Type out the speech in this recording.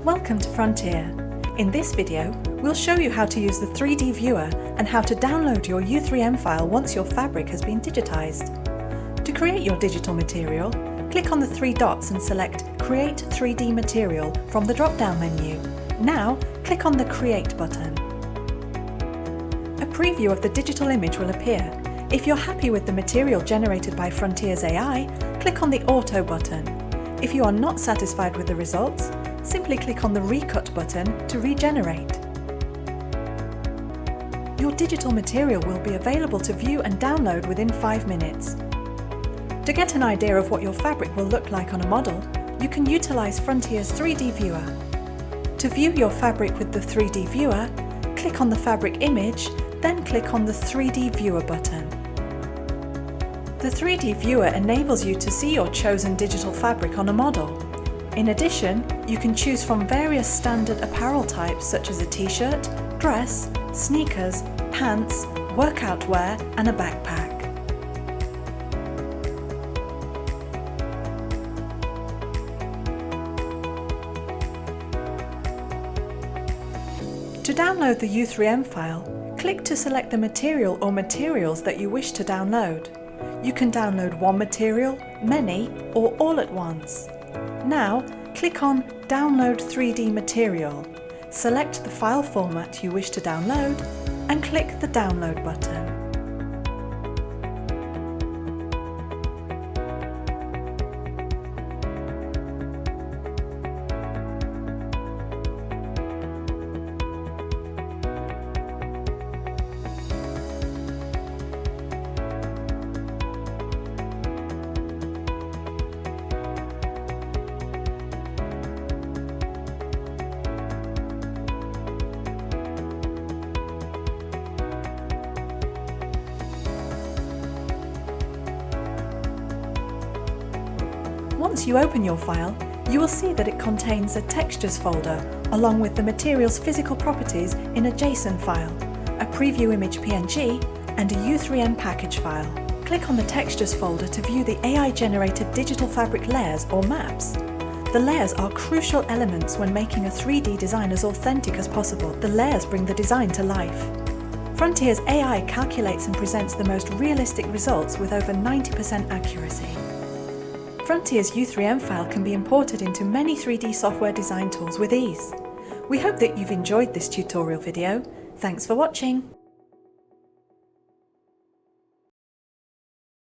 Welcome to Frontier. In this video, we'll show you how to use the 3D viewer and how to download your U3M file once your fabric has been digitized. To create your digital material, click on the three dots and select Create 3D Material from the drop-down menu. Now, click on the Create button. A preview of the digital image will appear. If you're happy with the material generated by Frontier's AI, click on the Auto button. If you are not satisfied with the results, simply click on the Recut button to regenerate. Your digital material will be available to view and download within 5 minutes. To get an idea of what your fabric will look like on a model, you can utilize Frontier's 3D viewer. To view your fabric with the 3D viewer, click on the fabric image, then click on the 3D viewer button. The 3D viewer enables you to see your chosen digital fabric on a model. In addition, you can choose from various standard apparel types such as a t-shirt, dress, sneakers, pants, workout wear, and a backpack. To download the U3M file, click to select the material or materials that you wish to download. You can download one material, many, or all at once. Now, click on Download 3D Material. Select the file format you wish to download and click the Download button. Once you open your file, you will see that it contains a textures folder along with the material's physical properties in a JSON file, a preview image PNG, and a U3M package file. Click on the textures folder to view the AI-generated digital fabric layers or maps. The layers are crucial elements when making a 3D design as authentic as possible. The layers bring the design to life. Frontier's AI calculates and presents the most realistic results with over 90% accuracy. Frontier's U3M file can be imported into many 3D software design tools with ease. We hope that you've enjoyed this tutorial video. Thanks for watching.